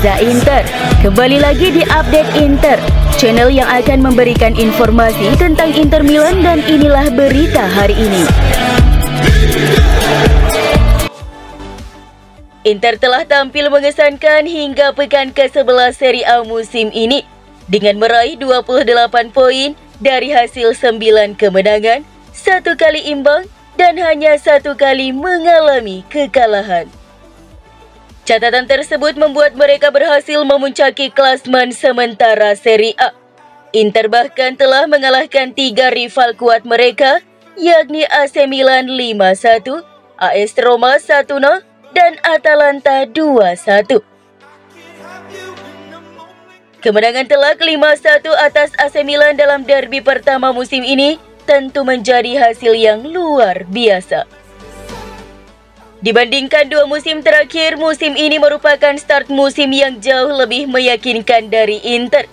Gaza Inter. Kembali lagi di Update Inter, channel yang akan memberikan informasi tentang Inter Milan, dan inilah berita hari ini. Inter telah tampil mengesankan hingga pekan ke-11 Serie A musim ini dengan meraih 28 poin dari hasil 9 kemenangan, 1 kali imbang, dan hanya 1 kali mengalami kekalahan. Catatan tersebut membuat mereka berhasil memuncaki klasmen sementara Serie A. Inter bahkan telah mengalahkan 3 rival kuat mereka, yakni AC Milan 5-1, AS Roma 1-0, dan Atalanta 2-1. Kemenangan telak 5-1 atas AC Milan dalam derby pertama musim ini tentu menjadi hasil yang luar biasa. Dibandingkan 2 musim terakhir, musim ini merupakan start musim yang jauh lebih meyakinkan dari Inter.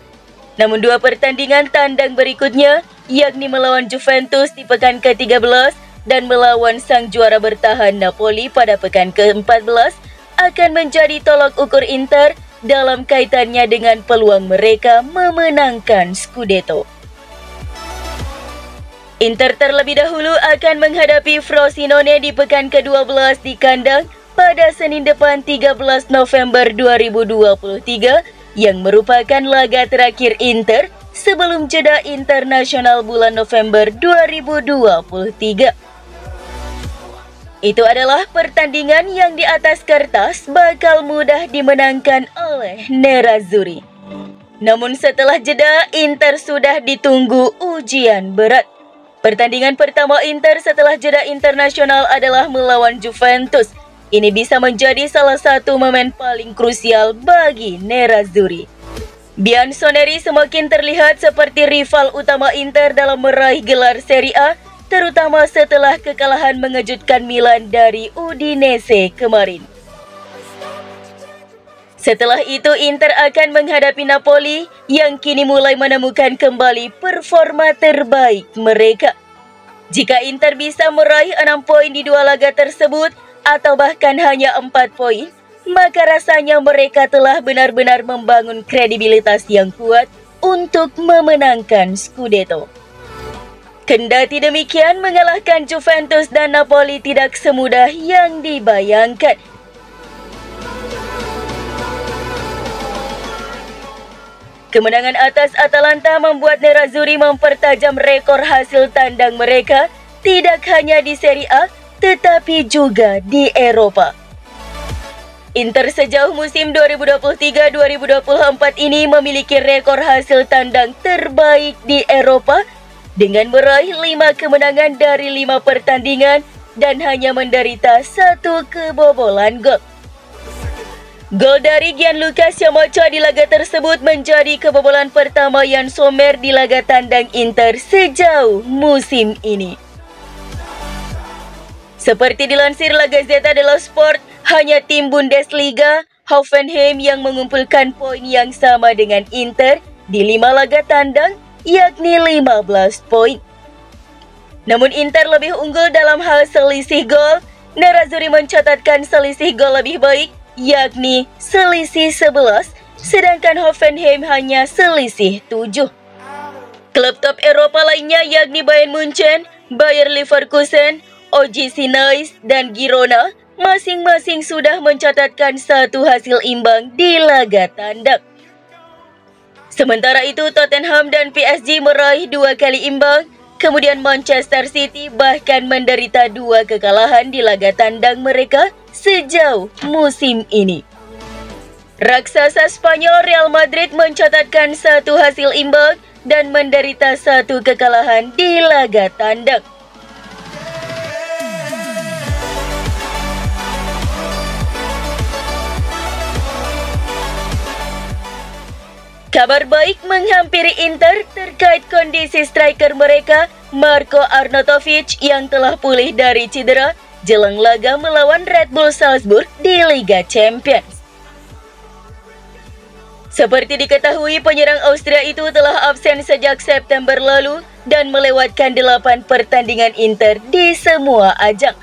Namun 2 pertandingan tandang berikutnya, yakni melawan Juventus di pekan ke-13 dan melawan sang juara bertahan Napoli pada pekan ke-14, akan menjadi tolak ukur Inter dalam kaitannya dengan peluang mereka memenangkan Scudetto. Inter terlebih dahulu akan menghadapi Frosinone di pekan ke-12 di kandang pada Senin depan 13 November 2023 yang merupakan laga terakhir Inter sebelum jeda internasional bulan November 2023. Itu adalah pertandingan yang di atas kertas bakal mudah dimenangkan oleh Nerazzurri. Namun setelah jeda, Inter sudah ditunggu ujian berat. Pertandingan pertama Inter setelah jeda internasional adalah melawan Juventus. Ini bisa menjadi salah satu momen paling krusial bagi Nerazzurri. Bianconeri semakin terlihat seperti rival utama Inter dalam meraih gelar Serie A, terutama setelah kekalahan mengejutkan Milan dari Udinese kemarin. Setelah itu Inter akan menghadapi Napoli yang kini mulai menemukan kembali performa terbaik mereka. Jika Inter bisa meraih 6 poin di 2 laga tersebut atau bahkan hanya 4 poin, maka rasanya mereka telah benar-benar membangun kredibilitas yang kuat untuk memenangkan Scudetto. Kendati demikian, mengalahkan Juventus dan Napoli tidak semudah yang dibayangkan. Kemenangan atas Atalanta membuat Nerazzurri mempertajam rekor hasil tandang mereka, tidak hanya di Serie A, tetapi juga di Eropa. Inter sejauh musim 2023-2024 ini memiliki rekor hasil tandang terbaik di Eropa, dengan meraih 5 kemenangan dari 5 pertandingan dan hanya menderita 1 kebobolan gol. Gol dari Gianluca Scamacca di laga tersebut menjadi kebobolan pertama Yann Sommer di laga tandang Inter sejauh musim ini. Seperti dilansir La Gazzetta dello Sport, hanya tim Bundesliga, Hoffenheim yang mengumpulkan poin yang sama dengan Inter di 5 laga tandang, yakni 15 poin. Namun Inter lebih unggul dalam hal selisih gol. Nerazzurri mencatatkan selisih gol lebih baik, yakni selisih 11, sedangkan Hoffenheim hanya selisih 7. Klub top Eropa lainnya yakni Bayern Munchen, Bayer Leverkusen, OGC Nice, dan Girona masing-masing sudah mencatatkan 1 hasil imbang di laga tandang. Sementara itu Tottenham dan PSG meraih 2 kali imbang, kemudian Manchester City bahkan menderita 2 kekalahan di laga tandang mereka sejauh musim ini. Raksasa Spanyol Real Madrid mencatatkan 1 hasil imbang dan menderita 1 kekalahan di laga tandang. Kabar baik menghampiri Inter terkait kondisi striker mereka, Marko Arnautovic, yang telah pulih dari cedera jelang laga melawan Red Bull Salzburg di Liga Champions. Seperti diketahui, penyerang Austria itu telah absen sejak September lalu dan melewatkan 8 pertandingan Inter di semua ajang.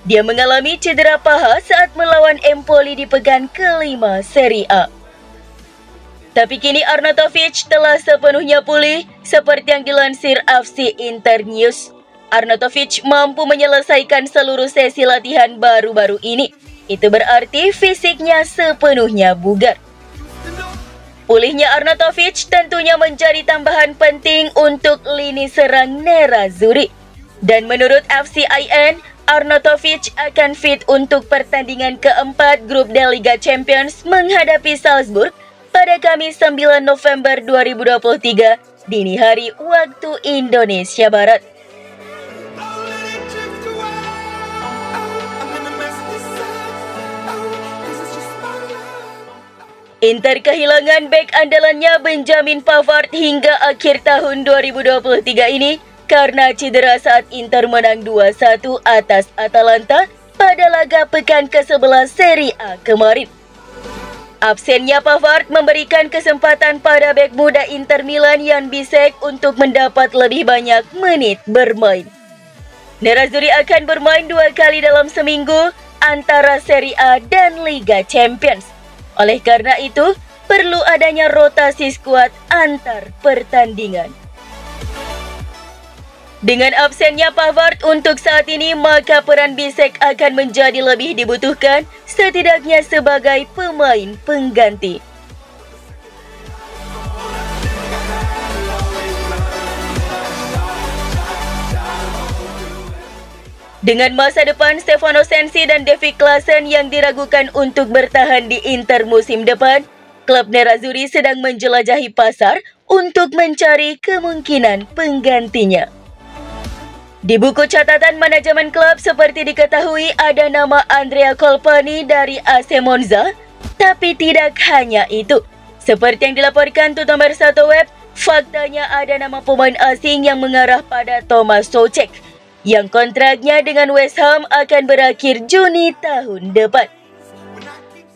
Dia mengalami cedera paha saat melawan Empoli di pekan ke-5 Serie A. Tapi kini Arnautovic telah sepenuhnya pulih seperti yang dilansir FC Internews. Arnautovic mampu menyelesaikan seluruh sesi latihan baru-baru ini. Itu berarti fisiknya sepenuhnya bugar. Pulihnya Arnautovic tentunya menjadi tambahan penting untuk lini serang Nerazzurri. Dan menurut FCIN, Arnautovic akan fit untuk pertandingan keempat grup D Liga Champions menghadapi Salzburg pada Kamis 9 November 2023 dini hari waktu Indonesia Barat. Inter kehilangan bek andalannya Benjamin Pavard hingga akhir tahun 2023 ini karena cedera saat Inter menang 2-1 atas Atalanta pada laga pekan ke-11 Serie A kemarin. Absennya Pavard memberikan kesempatan pada bek muda Inter Milan Jan Bisek untuk mendapat lebih banyak menit bermain. Nerazzurri akan bermain 2 kali dalam seminggu antara Serie A dan Liga Champions. Oleh karena itu, perlu adanya rotasi skuad antar pertandingan. Dengan absennya Pavard untuk saat ini, maka peran Bisek akan menjadi lebih dibutuhkan, setidaknya sebagai pemain pengganti. Dengan masa depan Stefano Sensi dan Davy Klaassen yang diragukan untuk bertahan di Inter musim depan, klub Nerazzurri sedang menjelajahi pasar untuk mencari kemungkinan penggantinya. Di buku catatan manajemen klub seperti diketahui ada nama Andrea Colpani dari AC Monza, tapi tidak hanya itu. Seperti yang dilaporkan Tutto Mercato Web, faktanya ada nama pemain asing yang mengarah pada Tomáš Souček, yang kontraknya dengan West Ham akan berakhir Juni tahun depan.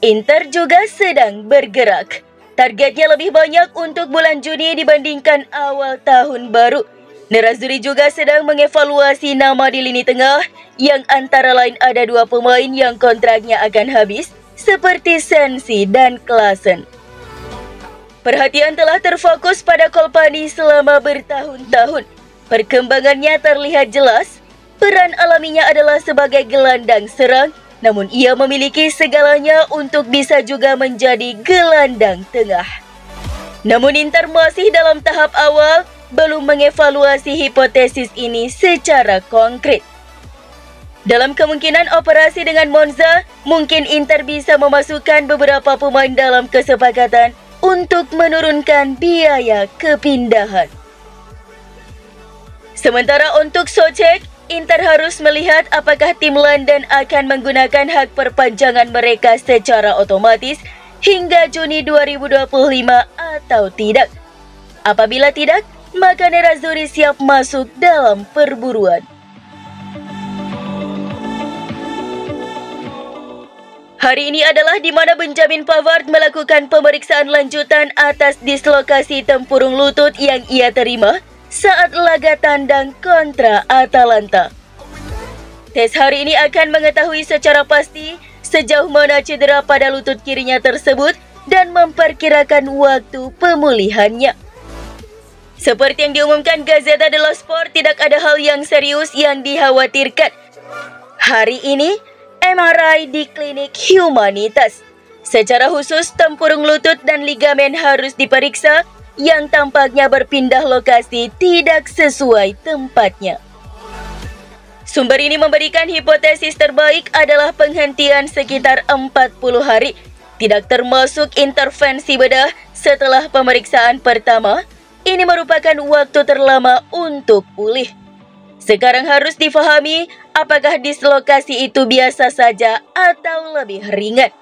Inter juga sedang bergerak. Targetnya lebih banyak untuk bulan Juni dibandingkan awal tahun baru. Nerazzurri juga sedang mengevaluasi nama di lini tengah yang antara lain ada 2 pemain yang kontraknya akan habis seperti Sensi dan Klaassen. Perhatian telah terfokus pada Colpani selama bertahun-tahun. Perkembangannya terlihat jelas. Peran alaminya adalah sebagai gelandang serang, namun ia memiliki segalanya untuk bisa juga menjadi gelandang tengah. Namun Inter masih dalam tahap awal, belum mengevaluasi hipotesis ini secara konkret. Dalam kemungkinan operasi dengan Monza, mungkin Inter bisa memasukkan beberapa pemain dalam kesepakatan untuk menurunkan biaya kepindahan. Sementara untuk Souček, Inter harus melihat apakah tim London akan menggunakan hak perpanjangan mereka secara otomatis hingga Juni 2025 atau tidak. Apabila tidak, maka Nerazzurri siap masuk dalam perburuan. Hari ini adalah di mana Benjamin Pavard melakukan pemeriksaan lanjutan atas dislokasi tempurung lutut yang ia terima saat laga tandang kontra Atalanta. Tes hari ini akan mengetahui secara pasti sejauh mana cedera pada lutut kirinya tersebut dan memperkirakan waktu pemulihannya. Seperti yang diumumkan Gazzetta dello Sport, tidak ada hal yang serius yang dikhawatirkan. Hari ini, MRI di klinik Humanitas. Secara khusus, tempurung lutut dan ligamen harus diperiksa yang tampaknya berpindah lokasi tidak sesuai tempatnya. Sumber ini memberikan hipotesis terbaik adalah penghentian sekitar 40 hari, tidak termasuk intervensi bedah setelah pemeriksaan pertama. Ini merupakan waktu terlama untuk pulih. Sekarang harus difahami apakah dislokasi itu biasa saja atau lebih ringan.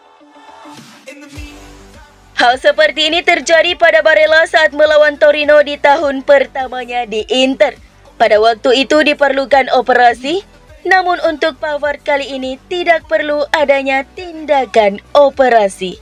Hal seperti ini terjadi pada Barella saat melawan Torino di tahun pertamanya di Inter. Pada waktu itu diperlukan operasi, namun untuk Pavard kali ini tidak perlu adanya tindakan operasi.